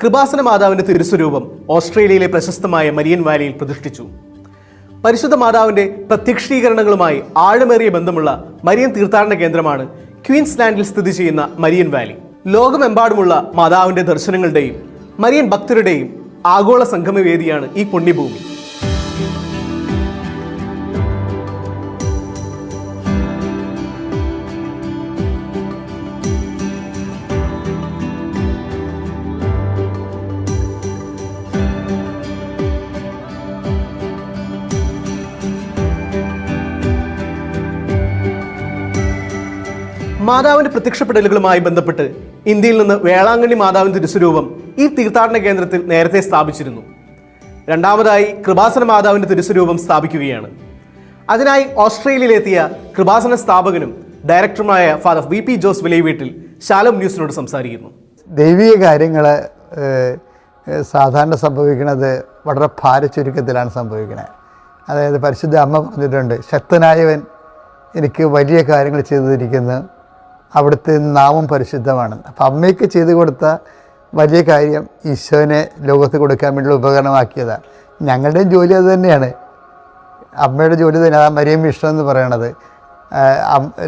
കൃപാസന മാതാവിന്റെ തിരുസ്വരൂപം ഓസ്ട്രേലിയയിലെ പ്രശസ്തമായ മരിയൻ വാലിയിൽ പ്രതിഷ്ഠിച്ചു. പരിശുദ്ധ മാതാവിന്റെ പ്രത്യക്ഷീകരണങ്ങളുമായി ആഴമേറിയ ബന്ധമുള്ള മരിയൻ തീർത്ഥാടന കേന്ദ്രമാണ് ക്വീൻസ്ലാൻഡിൽ സ്ഥിതി ചെയ്യുന്ന മരിയൻ വാലി. ലോകമെമ്പാടുമുള്ള മാതാവിന്റെ ദർശനങ്ങളുടെയും മരിയൻ ഭക്തരുടെയും ആഗോള സംഗമവേദിയാണ് ഈ പുണ്യഭൂമി. മാതാവിന്റെ പ്രത്യക്ഷപ്പെടലുകളുമായി ബന്ധപ്പെട്ട് ഇന്ത്യയിൽ നിന്ന് വേളാങ്കണ്ണി മാതാവിന്റെ തിരുസ്വരൂപം ഈ തീർത്ഥാടന കേന്ദ്രത്തിൽ നേരത്തെ സ്ഥാപിച്ചിരുന്നു. രണ്ടാമതായി കൃപാസന മാതാവിന്റെ തിരുസ്വരൂപം സ്ഥാപിക്കുകയാണ്. അതിനായി ഓസ്ട്രേലിയയിലെത്തിയ കൃപാസന സ്ഥാപകനും ഡയറക്ടറുമായ ഫാദർ വി പി ജോസ് വിലൈവീട്ടിൽ ശാലോം ന്യൂസിനോട് സംസാരിക്കുന്നു. ദൈവീക കാര്യങ്ങൾ സാധാരണ സംഭവിക്കുന്നത് വളരെ ഭാരചുരുക്കത്തിലാണ് സംഭവിക്കുന്നത്. അതായത് പരിശുദ്ധ അമ്മ പറഞ്ഞിട്ടുണ്ട്, ശക്തനായവൻ എനിക്ക് വലിയ കാര്യങ്ങൾ ചെയ്തിരിക്കുന്നു, അവിടുത്തെ നാമം പരിശുദ്ധമാണ്. അപ്പം അമ്മയ്ക്ക് ചെയ്തു കൊടുത്ത വലിയ കാര്യം ഈശോനെ ലോകത്ത് കൊടുക്കാൻ വേണ്ടിയുള്ള ഉപകരണമാക്കിയതാണ്. ഞങ്ങളുടെയും ജോലി അത് തന്നെയാണ്, അമ്മയുടെ ജോലി തന്നെ. ആ മരിയൻ മിഷൻ എന്ന് പറയണത്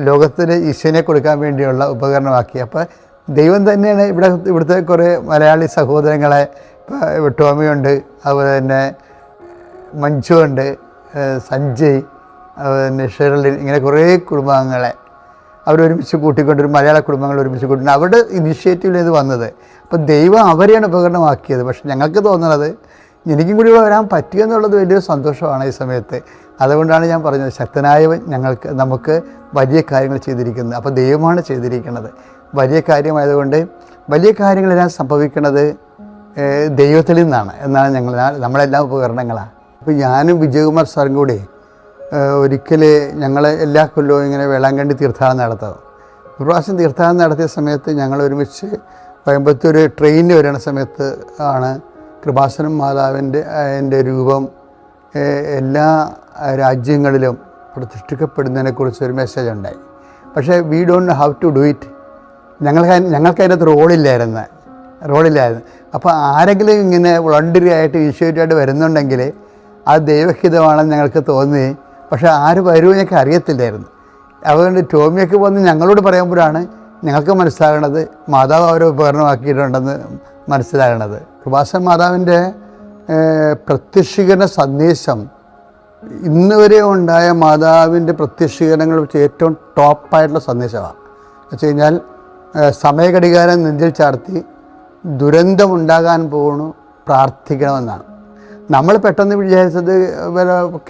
ലോകത്തിന് ഈശോനെ കൊടുക്കാൻ വേണ്ടിയുള്ള ഉപകരണമാക്കി. അപ്പോൾ ദൈവം തന്നെയാണ് ഇവിടുത്തെ കുറേ മലയാളി സഹോദരങ്ങളെ, ഇപ്പോൾ ടോമിയുണ്ട്, അതുപോലെ തന്നെ മഞ്ജു ഉണ്ട്, സഞ്ജയ്, അതുപോലെ തന്നെ ഷെർലിൻ, ഇങ്ങനെ കുറേ കുടുംബാംഗങ്ങളെ അവരൊരുമിച്ച് കൂട്ടിക്കൊണ്ടൊരു മലയാള കുടുംബങ്ങൾ ഒരുമിച്ച് കൂട്ടി അവരുടെ ഇനിഷ്യേറ്റീവിൽ ഇത് വന്നത്. അപ്പോൾ ദൈവം അവരെയാണ് ഉപകരണമാക്കിയത്. പക്ഷെ ഞങ്ങൾക്ക് തോന്നുന്നത് എനിക്കും കൂടി വരാൻ പറ്റിയെന്നുള്ളത് വലിയൊരു സന്തോഷമാണ് ഈ സമയത്ത്. അതുകൊണ്ടാണ് ഞാൻ പറഞ്ഞത്, ശക്തനായവൻ നമുക്ക് വലിയ കാര്യങ്ങൾ ചെയ്തിരിക്കുന്നത്. അപ്പോൾ ദൈവമാണ് ചെയ്തിരിക്കുന്നത്. വലിയ കാര്യമായതുകൊണ്ട് വലിയ കാര്യങ്ങളെല്ലാം സംഭവിക്കുന്നത് ദൈവത്തിൽ നിന്നാണ് എന്നാണ് നമ്മളെല്ലാം ഉപകരണങ്ങളാണ്. അപ്പോൾ ഞാനും വിജയകുമാർ സാറും കൂടി ഒരിക്കൽ ഞങ്ങൾ എല്ലാ കൊല്ലവും ഇങ്ങനെ വേളാങ്കണ്ണി തീർത്ഥാടനം നടത്തും. ഒരു പ്രാവശ്യം തീർത്ഥാടനം നടത്തിയ സമയത്ത് ഞങ്ങൾ ഒരുമിച്ച് കോയമ്പത്തൂർ ട്രെയിനിൽ വരുന്ന സമയത്ത് ആണ് കൃപാസന മാതാവിൻ്റെ രൂപം എല്ലാ രാജ്യങ്ങളിലും പ്രതിഷ്ഠിക്കപ്പെടുന്നതിനെക്കുറിച്ച് ഒരു മെസ്സേജ് ഉണ്ടായി. പക്ഷേ we don't know how to do it. ഞങ്ങൾക്ക് അതിനകത്ത് റോളില്ലായിരുന്നു. അപ്പോൾ ആരെങ്കിലും ഇങ്ങനെ വോളണ്ടറി ആയിട്ട് ഇനിഷ്യേറ്റീവായിട്ട് വരുന്നുണ്ടെങ്കിൽ അത് ദൈവഹിതമാണെന്ന് ഞങ്ങൾക്ക് തോന്നി. പക്ഷേ ആര് വരുമെന്ന് ഞങ്ങൾക്ക് അറിയത്തില്ലായിരുന്നു. അതുകൊണ്ട് ടോമിയൊക്കെ വന്ന് ഞങ്ങളോട് പറയുമ്പോഴാണ് ഞങ്ങൾക്ക് മനസ്സിലാകണത് മാതാവ് അവരെ ഉപകരണമാക്കിയിട്ടുണ്ടെന്ന് മനസ്സിലാകണത്. കൃപാസന മാതാവിൻ്റെ പ്രത്യക്ഷീകരണ സന്ദേശം ഇന്ന് വരെ ഉണ്ടായ മാതാവിൻ്റെ പ്രത്യക്ഷീകരണങ്ങൾ വെച്ച് ഏറ്റവും ടോപ്പായിട്ടുള്ള സന്ദേശമാണ്. വെച്ച് കഴിഞ്ഞാൽ സമയഘടികാരം നെഞ്ചിൽ ചാർത്തി ദുരന്തമുണ്ടാകാൻ പോകണു, പ്രാർത്ഥിക്കണമെന്നാണ്. നമ്മൾ പെട്ടെന്ന് വിചാരിച്ചത്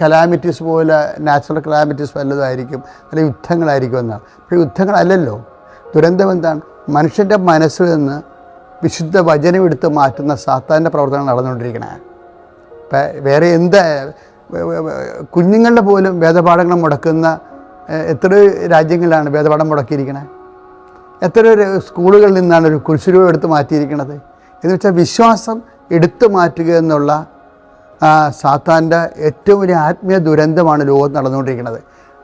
കലാമിറ്റീസ് പോലെ നാച്ചുറൽ കലാമിറ്റീസ് വല്ലതുമായിരിക്കും, അല്ലെങ്കിൽ യുദ്ധങ്ങളായിരിക്കും എന്നാണ്. പക്ഷേ യുദ്ധങ്ങളല്ലല്ലോ. ദുരന്തം എന്താണ്? മനുഷ്യൻ്റെ മനസ്സിൽ നിന്ന് വിശുദ്ധ വചനം എടുത്ത് മാറ്റുന്ന സാത്താൻ്റെ പ്രവർത്തനം നടന്നുകൊണ്ടിരിക്കണേ. ഇപ്പം വേറെ കുഞ്ഞുങ്ങളുടെ പോലും വേദപാഠങ്ങൾ മുടക്കുന്ന എത്ര രാജ്യങ്ങളിലാണ് വേദപാഠം മുടക്കിയിരിക്കണേ? എത്ര സ്കൂളുകളിൽ നിന്നാണ് ഒരു കുരിശുരൂപം എടുത്ത് മാറ്റിയിരിക്കണത്? എന്ന് വെച്ചാൽ വിശ്വാസം എടുത്തു മാറ്റുക എന്നുള്ള സാത്താൻ്റെ ഏറ്റവും വലിയ ആത്മീയ ദുരന്തമാണ് ലോകത്ത് നടന്നുകൊണ്ടിരിക്കുന്നത്.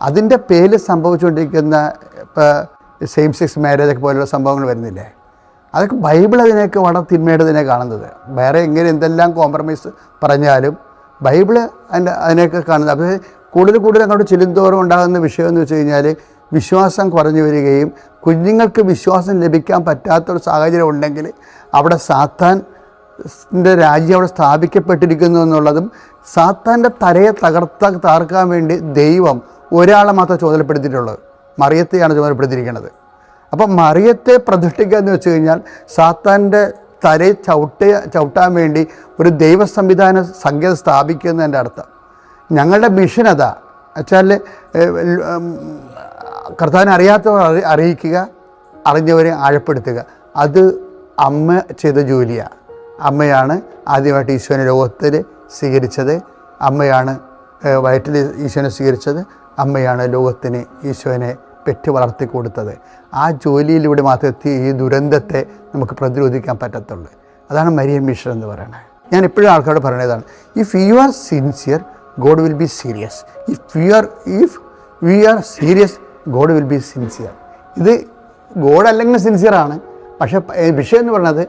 അതിൻ്റെ പേരിൽ സംഭവിച്ചുകൊണ്ടിരിക്കുന്ന ഇപ്പോൾ സെയിം സെക്സ് മാരേജൊക്കെ പോലുള്ള സംഭവങ്ങൾ വരുന്നില്ലേ? അതൊക്കെ ബൈബിൾ അതിനെയൊക്കെ വളരെ തിന്മയുടെ തന്നെ കാണുന്നത്. വേറെ എങ്ങനെ എന്തെല്ലാം കോംപ്രമൈസ് പറഞ്ഞാലും ബൈബിള് അതിനെയൊക്കെ കാണുന്നത്. അപ്പോൾ കൂടുതൽ അങ്ങോട്ട് ചെല്ലുന്തോറും ഉണ്ടാകുന്ന വിഷയം എന്ന് വെച്ച് കഴിഞ്ഞാൽ വിശ്വാസം കുറഞ്ഞു വരികയും കുഞ്ഞുങ്ങൾക്ക് വിശ്വാസം ലഭിക്കാൻ പറ്റാത്തൊരു സാഹചര്യം ഉണ്ടെങ്കിൽ അവിടെ സാത്താൻ്റെ രാജ്യം അവിടെ സ്ഥാപിക്കപ്പെട്ടിരിക്കുന്നു എന്നുള്ളതും, സാത്താൻ്റെ തലയെ തകർക്കാൻ വേണ്ടി ദൈവം ഒരാളെ മാത്രം ചുമതലപ്പെടുത്തിയിട്ടുള്ളത്, മറിയത്തെയാണ് ചുമതലപ്പെടുത്തിയിരിക്കുന്നത്. അപ്പം മറിയത്തെ പ്രതിഷ്ഠിക്കുക എന്ന് വെച്ച് കഴിഞ്ഞാൽ സാത്താൻ്റെ തലയെ ചവിട്ടാൻ വേണ്ടി ഒരു ദൈവ സംഗീതം സ്ഥാപിക്കുക എന്നതിൻ്റെ അർത്ഥം. ഞങ്ങളുടെ മിഷൻ അതാ വെച്ചാൽ കർത്താവിനെ അറിയാത്തവർ അറിയിക്കുക, അറിഞ്ഞവരെ ആഴപ്പെടുത്തുക. അത് അമ്മ ചെയ്ത ജോലിയാണ്. അമ്മയാണ് ആദ്യമായിട്ട് ഈശോനെ ലോകത്തിൽ സ്വീകരിച്ചത്, അമ്മയാണ് വയറ്റിൽ ഈശോനെ സ്വീകരിച്ചത്, അമ്മയാണ് ലോകത്തിന് ഈശോനെ പെറ്റ് വളർത്തി കൊടുത്തത്. ആ ജോലിയിലൂടെ മാത്രമേ ഈ ദുരന്തത്തെ നമുക്ക് പ്രതിരോധിക്കാൻ പറ്റത്തുള്ളൂ. അതാണ് മരിയൻ മിഷൻ എന്ന് പറയുന്നത്. ഞാൻ എപ്പോഴും ആൾക്കാരോട് പറയുന്നതാണ്, if you are sincere God will be serious. If we are serious, God will be sincere. ഇത് ഗോഡ് അല്ലെങ്കിൽ സിൻസിയറാണ്. പക്ഷേ വിഷയം എന്ന് പറയുന്നത്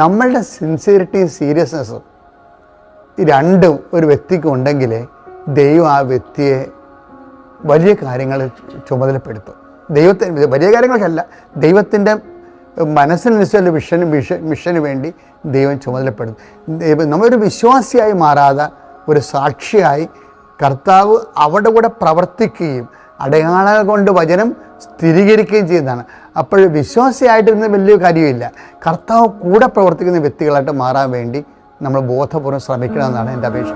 നമ്മളുടെ സിൻസിയറിറ്റിയും സീരിയസ്നെസ്സും ഈ രണ്ടും ഒരു വ്യക്തിക്ക് ഉണ്ടെങ്കിൽ ദൈവം ആ വ്യക്തിയെ വലിയ കാര്യങ്ങൾ ചുമതലപ്പെടുത്തും. ദൈവത്തിന് വലിയ കാര്യങ്ങൾക്കല്ല, ദൈവത്തിൻ്റെ മനസ്സിനനുസരിച്ചുള്ള മിഷന് വേണ്ടി ദൈവം ചുമതലപ്പെടുത്തും. നമ്മളൊരു വിശ്വാസിയായി മാറാതെ ഒരു സാക്ഷിയായി കർത്താവ് അവിടെ കൂടെ പ്രവർത്തിക്കുകയും അടയാളങ്ങൾ കൊണ്ട് വചനം സ്ഥിരീകരിക്കുകയും ചെയ്യുന്നതാണ്. അപ്പോൾ വിശ്വാസിയായിട്ടിരുന്ന വലിയ കാര്യമില്ല, കർത്താവ് കൂടെ പ്രവർത്തിക്കുന്ന വ്യക്തികളായിട്ട് മാറാൻ വേണ്ടി നമ്മൾ ബോധപൂർവ്വം ശ്രമിക്കണമെന്നാണ് എൻ്റെ അപേക്ഷ.